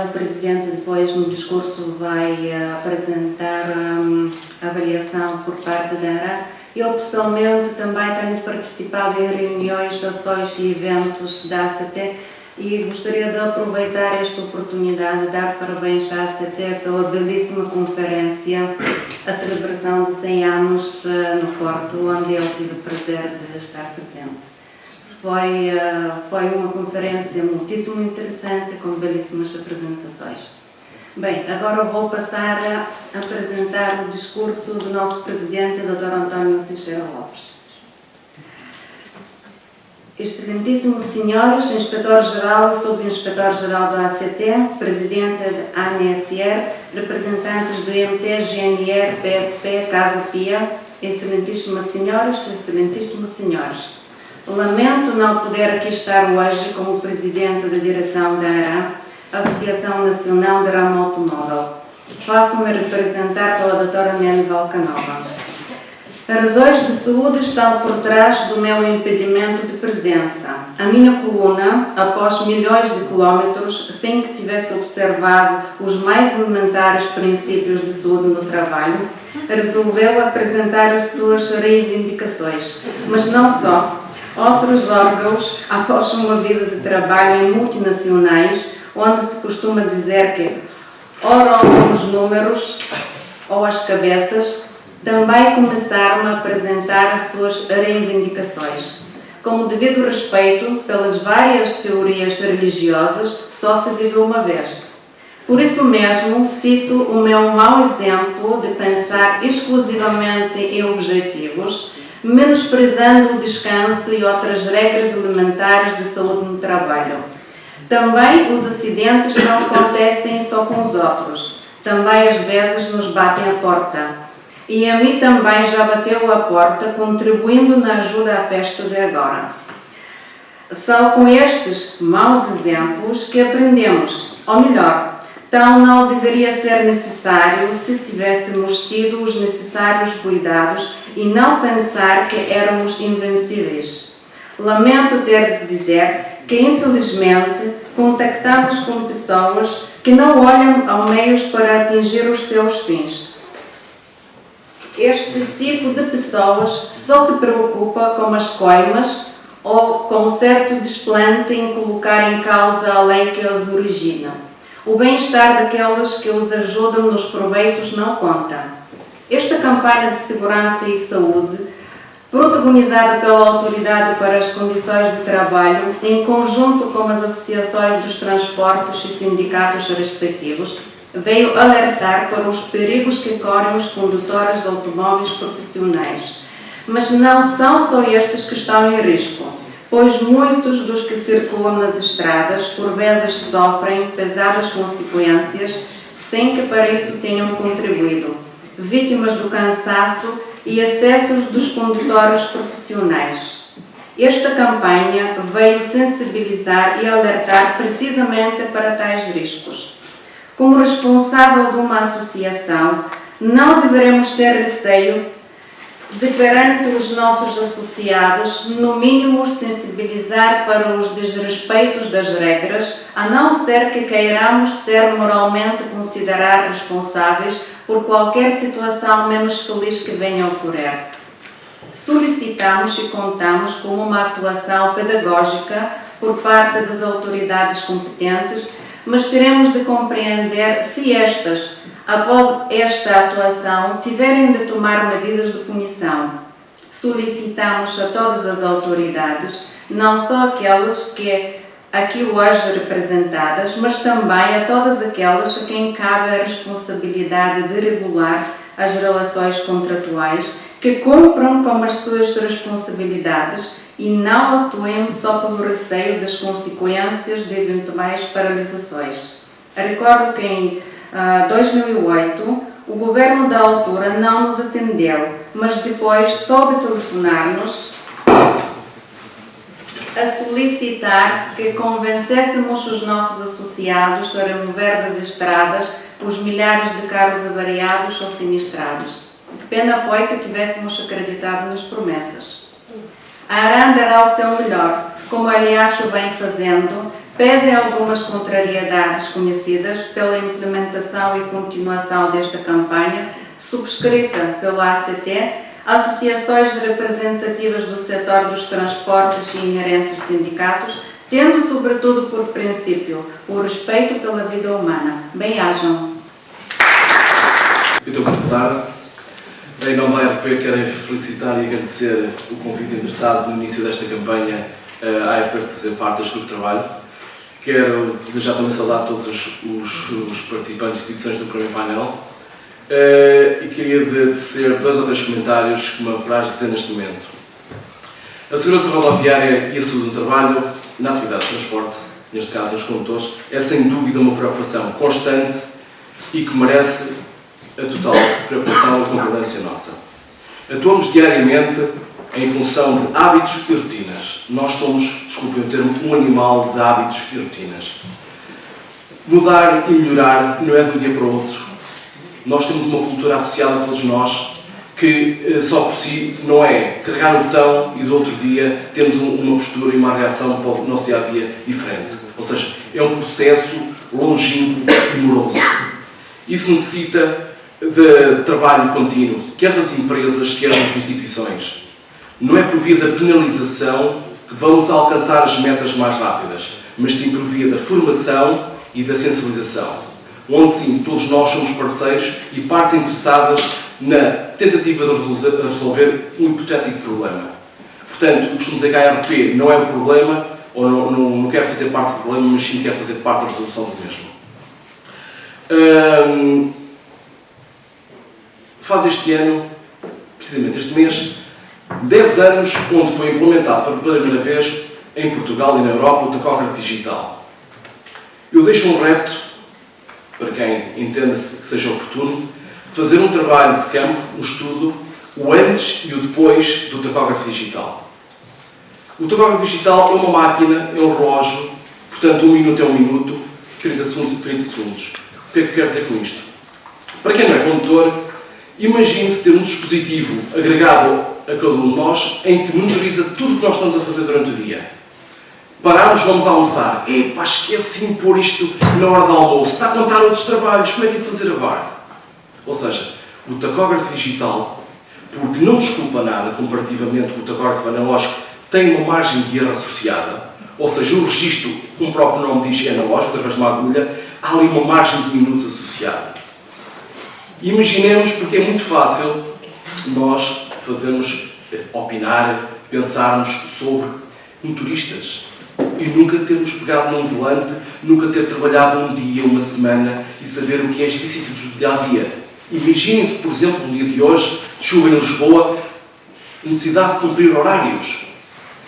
O Presidente depois no discurso vai apresentar a avaliação por parte da ARA. Eu pessoalmente também tenho participado em reuniões, ações e eventos da ACT e gostaria de aproveitar esta oportunidade de dar parabéns à ACT pela belíssima conferência, a celebração de 100 anos no Porto, onde eu tive o prazer de estar presente. Foi uma conferência muitíssimo interessante, com belíssimas apresentações. Bem, agora vou passar a apresentar o discurso do nosso Presidente, Dr. António Teixeira Lopes. Excelentíssimos senhores, Inspetor-Geral e Subinspetor-Geral do ACT, Presidente da ANSR, representantes do IMT, GNR, PSP, Casa Pia, excelentíssimas senhoras, excelentíssimos senhores. Lamento não poder aqui estar hoje como Presidente da Direção da ARA, Associação Nacional de Ramo Automóvel. Faço-me representar pela doutora Nelly Valcanova. Razões de saúde estão por trás do meu impedimento de presença. A minha coluna, após milhões de quilómetros, sem que tivesse observado os mais elementares princípios de saúde no trabalho, resolveu apresentar as suas reivindicações. Mas não só. Outros órgãos, após uma vida de trabalho em multinacionais, onde se costuma dizer que ora olham os números ou as cabeças, também começaram a apresentar as suas reivindicações. Com o devido respeito pelas várias teorias religiosas, só se vive uma vez. Por isso mesmo, cito o meu mau exemplo de pensar exclusivamente em objetivos, menosprezando o descanso e outras regras elementares de saúde no trabalho. Também os acidentes não acontecem só com os outros. Também às vezes nos batem a porta. E a mim também já bateu a porta, contribuindo na ajuda à festa de agora. São com estes maus exemplos que aprendemos, ou melhor, tal não deveria ser necessário se tivéssemos tido os necessários cuidados e não pensar que éramos invencíveis. Lamento ter de dizer que, infelizmente, contactamos com pessoas que não olham a meios para atingir os seus fins. Este tipo de pessoas só se preocupa com as coimas ou com certo desplante em colocar em causa a lei que os origina. O bem-estar daqueles que os ajudam nos proveitos não conta. Esta campanha de segurança e saúde, protagonizada pela Autoridade para as Condições de Trabalho, em conjunto com as associações dos transportes e sindicatos respectivos, veio alertar para os perigos que correm os condutores de automóveis profissionais. Mas não são só estes que estão em risco, pois muitos dos que circulam nas estradas por vezes sofrem pesadas consequências sem que para isso tenham contribuído, vítimas do cansaço e excessos dos condutores profissionais. Esta campanha veio sensibilizar e alertar precisamente para tais riscos. Como responsável de uma associação, não deveremos ter receio de, perante os nossos associados, no mínimo sensibilizar para os desrespeitos das regras, a não ser que queiramos ser moralmente considerados responsáveis por qualquer situação menos feliz que venha a ocorrer. Solicitamos e contamos com uma atuação pedagógica por parte das autoridades competentes, mas teremos de compreender se estas, após esta atuação, tiverem de tomar medidas de punição. solicitamos a todas as autoridades, não só aquelas que aqui hoje representadas, mas também a todas aquelas a quem cabe a responsabilidade de regular as relações contratuais, que cumpram com as suas responsabilidades e não atuem só pelo receio das consequências de eventuais paralisações. Recordo que em 2008 o governo da altura não nos atendeu, mas depois soube telefonar-nos a solicitar que convencêssemos os nossos associados a remover das estradas os milhares de carros avariados ou sinistrados. Pena foi que tivéssemos acreditado nas promessas. A ARAN dará o seu melhor, como aliás o vem fazendo, pese a algumas contrariedades conhecidas pela implementação e continuação desta campanha, subscrita pelo ACT, associações representativas do setor dos transportes e inerentes sindicatos, tendo sobretudo por princípio o respeito pela vida humana. Bem-ajam. Muito boa tarde. Em nome da ARP, quero felicitar e agradecer o convite interessado no início desta campanha à ARP de fazer parte deste grupo de trabalho. Quero já também saudar todos os participantes e instituições do primeiro painel e queria tecer 2 ou 3 comentários que me apraz dizer neste momento. A segurança rodoviária e a saúde do trabalho na atividade de transporte, neste caso nos condutores, é sem dúvida uma preocupação constante e que merece a total preocupação e concordância nossa. Atuamos diariamente em função de hábitos e rotinas. Nós somos, desculpem o termo, um animal de hábitos e rotinas. Mudar e melhorar não é de um dia para o outro. Nós temos uma cultura associada a todos nós que só por si não é carregar no botão e do outro dia temos uma postura e uma reação para o nosso dia-a-dia diferente. Ou seja, é um processo longínquo e moroso. Isso necessita de trabalho contínuo, quer das empresas, quer das instituições. Não é por via da penalização que vamos alcançar as metas mais rápidas, mas sim por via da formação e da sensibilização, onde sim todos nós somos parceiros e partes interessadas na tentativa de resolver um hipotético problema. Portanto, eu costumo dizer que a ARP não é o problema, ou não quer fazer parte do problema, mas sim quer fazer parte da resolução do mesmo. Faz este ano, precisamente este mês, 10 anos onde foi implementado pela primeira vez em Portugal e na Europa o tacógrafo digital. Eu deixo um repto, para quem entenda-se que seja oportuno, fazer um trabalho de campo, um estudo, o antes e o depois do tacógrafo digital. O tacógrafo digital é uma máquina, é um relógio, portanto 1 minuto é 1 minuto, 30 segundos e 30 segundos. O que é que quero dizer com isto? Para quem não é condutor, imagine-se ter um dispositivo agregado a cada um de nós em que monitoriza tudo o que nós estamos a fazer durante o dia. Paramos, vamos almoçar. Epá, esqueci-me de pôr isto na hora do almoço. Está a contar outros trabalhos, como é que é de fazer agora? Ou seja, o tacógrafo digital, porque não desculpa nada comparativamente com o tacógrafo analógico, tem uma margem de erro associada. Ou seja, o registro, como o próprio nome diz, é analógico, através de uma agulha, há ali uma margem de minutos associada. Imaginemos, porque é muito fácil nós fazermos, opinar, pensarmos sobre motoristas e nunca termos pegado num volante, nunca ter trabalhado um dia, uma semana e saber o que é as vicissitudes do dia-a-dia. Imaginem-se, por exemplo, no dia de hoje, de chuva em Lisboa, necessidade de cumprir horários.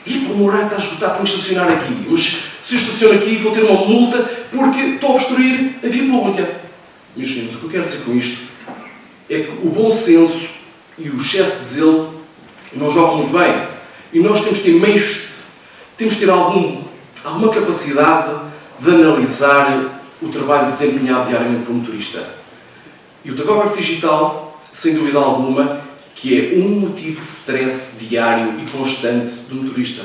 E como o horário está esgotado, tenho que estacionar aqui. Mas se eu estaciono aqui, vou ter uma multa porque estou a obstruir a via pública. Meus senhores, o que eu quero dizer com isto é que o bom senso e o excesso de zelo não jogam muito bem. E nós temos que ter meios, temos que ter alguma capacidade de analisar o trabalho desempenhado diariamente por um motorista. E o tacógrafo digital, sem dúvida alguma, que é um motivo de stress diário e constante do motorista.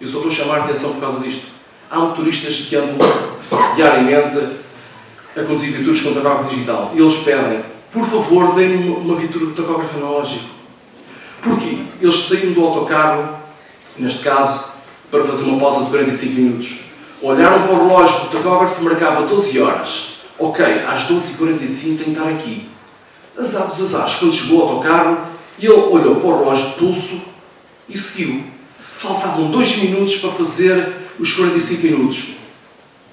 Eu só estou a chamar a atenção por causa disto. Há motoristas que andam diariamente a conduzir viaturas com tacógrafo digital e eles pedem, por favor, deem-me uma viatura de tacógrafo analógico. Porquê? Eles saíram do autocarro, neste caso, para fazer uma pausa de 45 minutos. Olharam para o relógio do tacógrafo, marcava 12 horas. Ok, às 12h45 tenho que estar aqui. Azar dos azares, quando chegou ao autocarro, ele olhou para o relógio de pulso e seguiu. Faltavam 2 minutos para fazer os 45 minutos.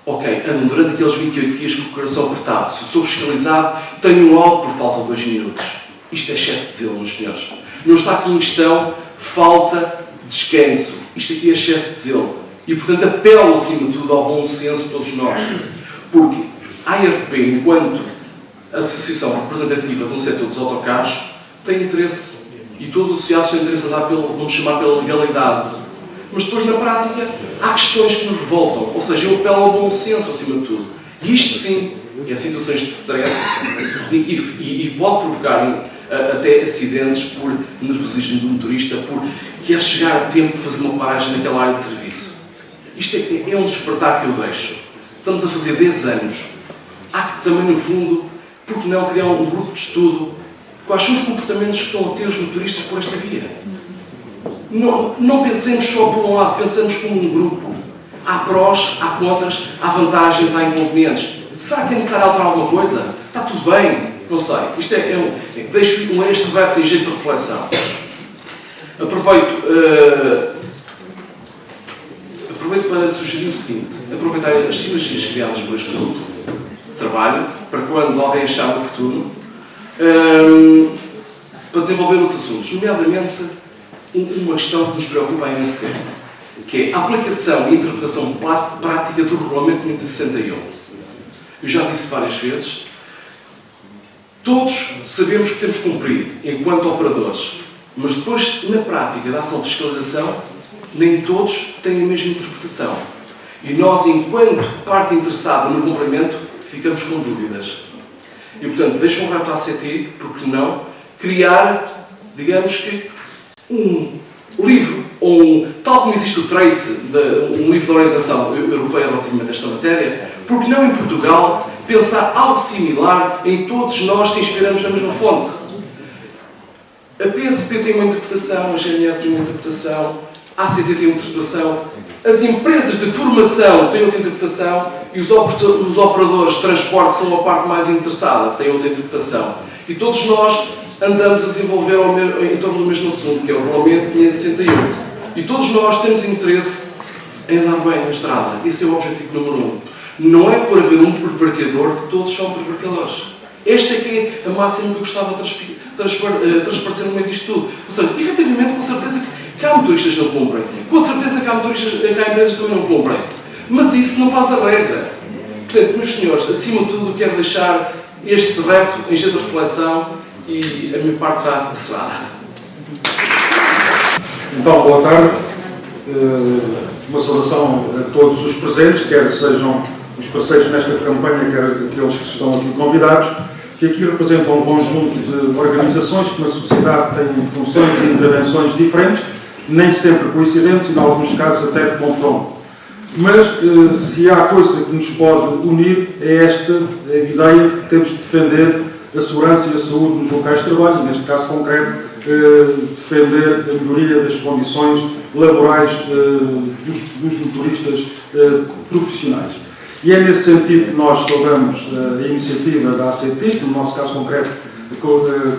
Ok, andam durante aqueles 28 dias com o coração apertado. Se sou fiscalizado, tenho algo por falta de 2 minutos. Isto é excesso de zelo, meus senhores. Não está aqui em questão falta de descanso. Isto aqui é excesso de zelo. E, portanto, apelo, acima de tudo, ao bom senso de todos nós. Porque a ARP, enquanto associação representativa de um setor dos autocarros, tem interesse, e todos os associados têm interesse em andar vamos chamar pela legalidade. Mas depois, na prática, há questões que nos revoltam. Ou seja, eu apelo ao bom senso, acima de tudo. E isto, sim, é situações de stress e pode provocar até acidentes por nervosismo do motorista, por quer chegar a tempo de fazer uma paragem naquela área de serviço. Isto é um despertar que eu deixo. Estamos a fazer 10 anos. Há que também, no fundo, por que não criar um grupo de estudo? Quais são os comportamentos que estão a ter os motoristas por esta via? Não pensemos só por um lado, pensamos como um grupo. Há prós, há contras, há vantagens, há inconvenientes. Será que é necessário alterar alguma coisa? Está tudo bem? Não sei. Isto deixo este verbo em jeito de reflexão. Aproveito para sugerir o seguinte: aproveitar as sinergias criadas por este grupo de trabalho, para quando alguém achar oportuno, para desenvolver outros assuntos, nomeadamente uma questão que nos preocupa há imenso tempo, que é a aplicação e interpretação prática do Regulamento 561. Eu já disse várias vezes, todos sabemos que temos que cumprir enquanto operadores, mas depois, na prática da ação de fiscalização, nem todos têm a mesma interpretação. E nós, enquanto parte interessada no cumprimento, ficamos com dúvidas. E, portanto, deixo um rato à ACT, porque não, criar, digamos que, um livro, tal como existe o TRACE, um livro de orientação europeia relativamente a esta matéria, porque não em Portugal pensar algo similar em todos nós se inspiramos na mesma fonte. A PSP tem uma interpretação, a GNR tem uma interpretação, a ACT tem uma interpretação, as empresas de formação têm outra interpretação e os operadores de transporte são a parte mais interessada, têm outra interpretação. E todos nós andamos a desenvolver em torno do mesmo assunto, que é o Regulamento 561. E todos nós temos interesse em andar bem na estrada. Esse é o objetivo número 1. Não é por haver um prevaricador que todos são prevaricadores. Esta é que é a máxima que eu gostava de transparecer no meio disto tudo. Ou seja, efetivamente, com certeza que há motoristas que não cumprem. Com certeza que há empresas que também não cumprem. Mas isso não faz a regra. Portanto, meus senhores, acima de tudo, quero deixar este repto em jeito de reflexão e a minha parte está encerrada. Então, boa tarde. Uma saudação a todos os presentes, quer sejam os parceiros nesta campanha, quer aqueles que estão aqui convidados, que aqui representam um conjunto de organizações que na sociedade têm funções e intervenções diferentes, nem sempre coincidentes e, em alguns casos, até de confronto. Mas, se há coisa que nos pode unir, é esta ideia de que temos de defender a segurança e a saúde nos locais de trabalho, neste caso concreto, defender a melhoria das condições laborais dos motoristas profissionais. E é nesse sentido que nós saudamos a iniciativa da ACT, que no nosso caso concreto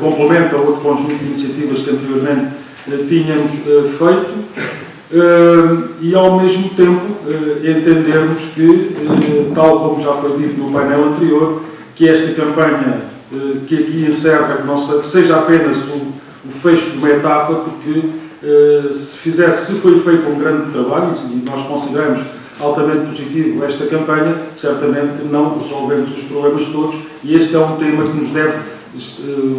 complementa outro conjunto de iniciativas que anteriormente tínhamos feito, e ao mesmo tempo entendermos que, tal como já foi dito no painel anterior, que esta campanha que aqui encerra, que seja apenas o fecho de uma etapa, porque se foi feito um grande trabalho, e nós consideramos altamente positivo esta campanha, certamente não resolvemos os problemas todos, e este é um tema que nos deve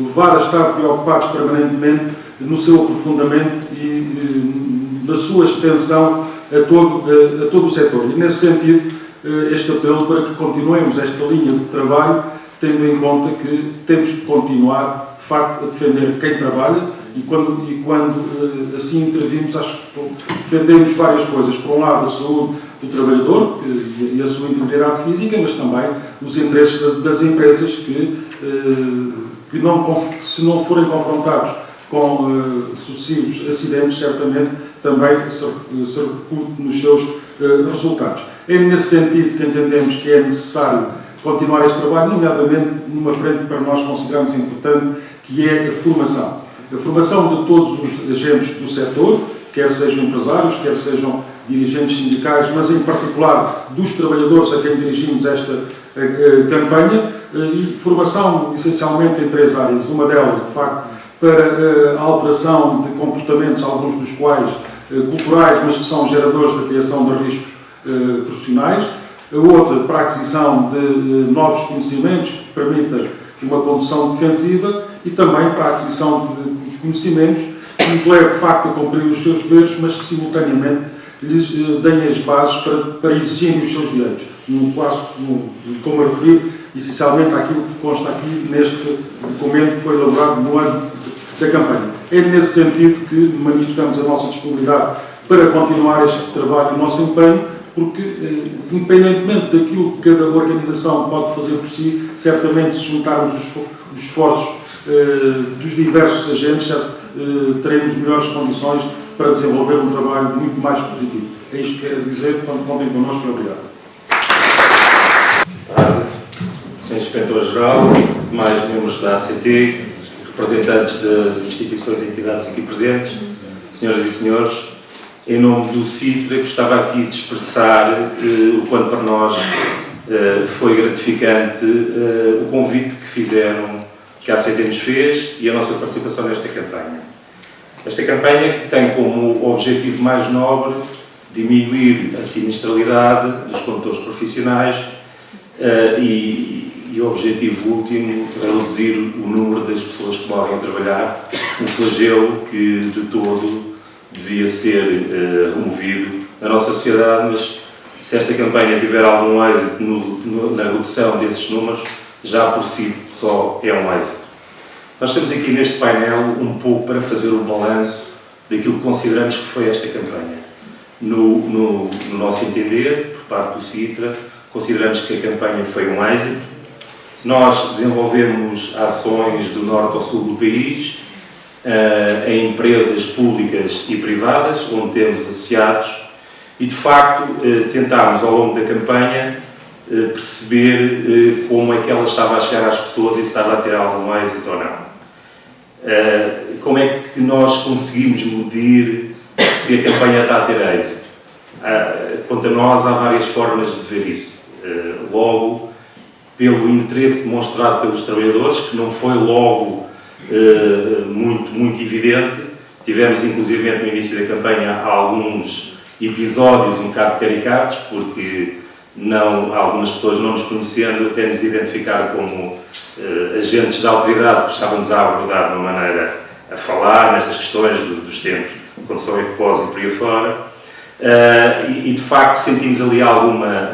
levar a estar preocupados permanentemente no seu aprofundamento e da sua extensão a todo o setor. E nesse sentido, este apelo para que continuemos esta linha de trabalho, tendo em conta que temos que continuar, de facto, a defender quem trabalha, e quando assim intervimos, acho que defendemos várias coisas. Por um lado, a saúde do trabalhador e a sua integridade física, mas também os interesses das empresas que se não forem confrontados com sucessivos acidentes, certamente também se repercute nos seus resultados. É nesse sentido que entendemos que é necessário continuar este trabalho, nomeadamente numa frente que para nós consideramos importante, que é a formação. a formação de todos os agentes do setor, quer sejam empresários, quer sejam dirigentes sindicais, mas em particular dos trabalhadores a quem dirigimos esta campanha, e formação essencialmente em 3 áreas. Uma delas, de facto, para a alteração de comportamentos, alguns dos quais culturais, mas que são geradores da criação de riscos profissionais. A outra, para a aquisição de novos conhecimentos que permita uma condução defensiva, e também para a aquisição de conhecimentos que nos leve, de facto, a cumprir os seus deveres, mas que simultaneamente lhes deem as bases para exigirem os seus direitos. Como a referir, essencialmente àquilo que consta aqui neste documento que foi elaborado no ano da campanha. É nesse sentido que manifestamos a nossa disponibilidade para continuar este trabalho e o nosso empenho, porque, independentemente daquilo que cada organização pode fazer por si, certamente, se juntarmos os esforços dos diversos agentes, teremos melhores condições para desenvolver um trabalho muito mais positivo. É isto que quero dizer, portanto, contem connosco e obrigado. Boa tarde, Sr. Inspetor-Geral, demais membros da ACT, representantes das instituições e entidades aqui presentes, senhoras e senhores, em nome do CITRA, gostava aqui de expressar o quanto para nós foi gratificante o convite que fizeram, que a ACT nos fez, e a nossa participação nesta campanha. Esta campanha tem como objetivo mais nobre diminuir a sinistralidade dos condutores profissionais e o objetivo último reduzir o número das pessoas que morrem a trabalhar, um flagelo que de todo devia ser removido na nossa sociedade, mas se esta campanha tiver algum êxito na redução desses números, já por si só é um êxito. Nós estamos aqui neste painel um pouco para fazer o balanço daquilo que consideramos que foi esta campanha. No nosso entender, por parte do CITRA, consideramos que a campanha foi um êxito. Nós desenvolvemos ações do norte ao sul do país, em empresas públicas e privadas, onde temos associados, e de facto tentámos ao longo da campanha perceber como é que ela estava a chegar às pessoas e se estava a ter algum êxito ou não. Como é que nós conseguimos medir se a campanha está a ter êxito? Quanto a nós, há várias formas de ver isso. Logo, pelo interesse demonstrado pelos trabalhadores, que não foi logo muito evidente. Tivemos, inclusive, no início da campanha, alguns episódios um bocado caricatos, porque algumas pessoas, não nos conhecendo, até nos identificaram como agentes da autoridade, que estávamos a abordar de uma maneira a falar nestas questões dos tempos, condução e repouso e por aí fora. E de facto sentimos ali alguma,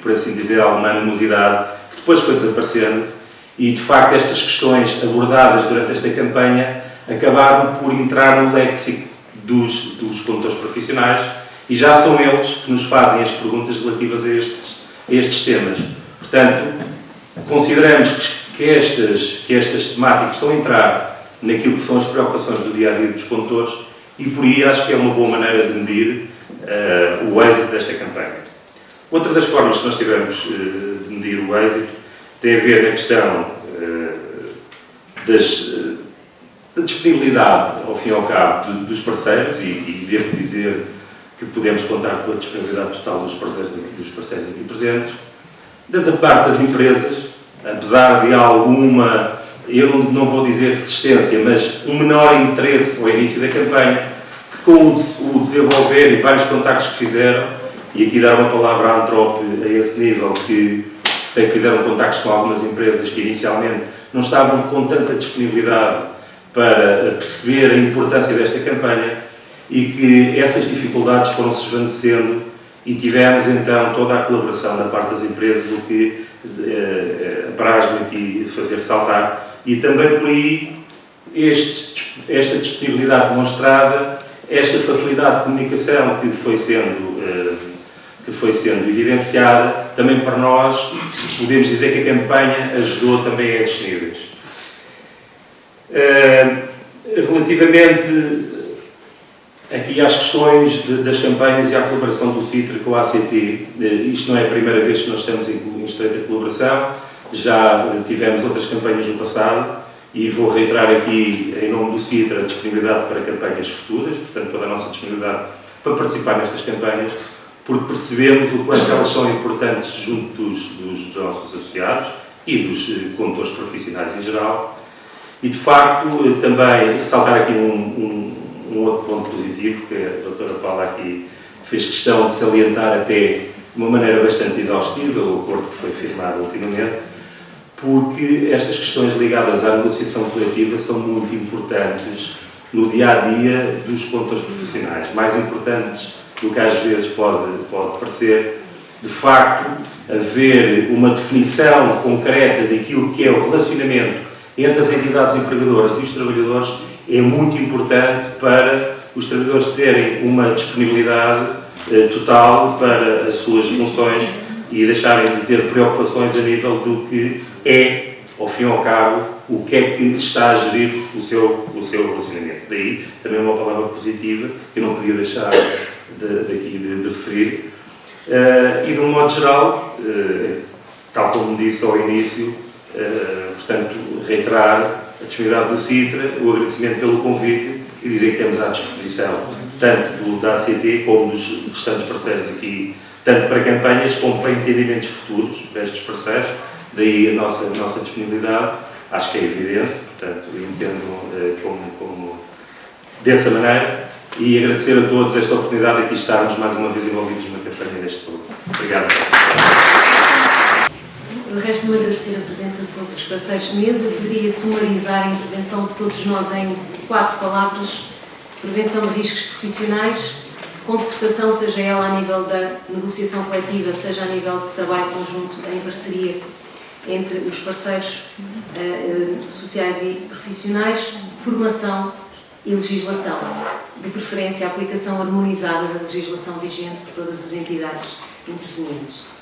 por assim dizer, alguma animosidade, que depois foi desaparecendo, e de facto estas questões abordadas durante esta campanha acabaram por entrar no léxico dos condutores profissionais, e já são eles que nos fazem as perguntas relativas a estes temas. Portanto, consideramos que estas temáticas estão a entrar naquilo que são as preocupações do dia-a-dia dos condutores, e por aí acho que é uma boa maneira de medir o êxito desta campanha. Outra das formas que nós tivemos de medir o êxito tem a ver na questão da disponibilidade, ao fim e ao cabo, dos parceiros, e devo dizer que podemos contar com a disponibilidade total dos parceiros aqui presentes, da parte das empresas, apesar de alguma, eu não vou dizer resistência, mas um menor interesse ao início da campanha, que com o desenvolver e vários contactos que fizeram, e aqui dar uma palavra à Antrop a esse nível, que sei que fizeram contactos com algumas empresas que inicialmente não estavam com tanta disponibilidade para perceber a importância desta campanha, e que essas dificuldades foram se esvanecendo, e tivemos então toda a colaboração da parte das empresas, o que apraz-me aqui fazer ressaltar, e também por aí esta disponibilidade demonstrada, esta facilidade de comunicação que foi sendo evidenciada, também para nós podemos dizer que a campanha ajudou também a esses níveis. Relativamente aqui às questões das campanhas e à colaboração do CITRA com a ACT, isto não é a primeira vez que nós estamos em estreita colaboração, já tivemos outras campanhas no passado, e vou reiterar aqui, em nome do CITRA, a disponibilidade para campanhas futuras, portanto, toda a nossa disponibilidade para participar nestas campanhas, porque percebemos o quanto elas são importantes junto dos nossos associados e dos condutores profissionais em geral. E, de facto, também ressaltar aqui um outro ponto positivo, que a doutora Paula aqui fez questão de salientar até de uma maneira bastante exaustiva o acordo que foi firmado ultimamente, porque estas questões ligadas à negociação coletiva são muito importantes no dia-a-dia dos condutores profissionais, mais importantes do que às vezes pode parecer. De facto, haver uma definição concreta daquilo que é o relacionamento entre as entidades empregadoras e os trabalhadores é muito importante para os trabalhadores terem uma disponibilidade total para as suas funções e deixarem de ter preocupações a nível do que é, ao fim e ao cabo, o que é que está a gerir o seu relacionamento. Daí também uma palavra positiva que eu não podia deixar de referir. E de um modo geral, tal como disse ao início, portanto, reiterar a disponibilidade do CITRA, o agradecimento pelo convite e dizer que temos à disposição tanto da ACT como dos restantes parceiros aqui, tanto para campanhas como para entendimentos futuros destes parceiros. Daí a nossa disponibilidade, acho que é evidente, portanto, eu entendo como dessa maneira e agradecer a todos esta oportunidade de aqui estarmos mais uma vez envolvidos numa campanha deste grupo. Obrigado. O resto-me agradecer a presença de todos os parceiros de mesa. Deveria sumarizar a intervenção de todos nós em 4 palavras: prevenção de riscos profissionais, concertação, seja ela a nível da negociação coletiva, seja a nível de trabalho conjunto em parceria entre os parceiros sociais e profissionais, formação e legislação, de preferência a aplicação harmonizada da legislação vigente por todas as entidades intervenientes.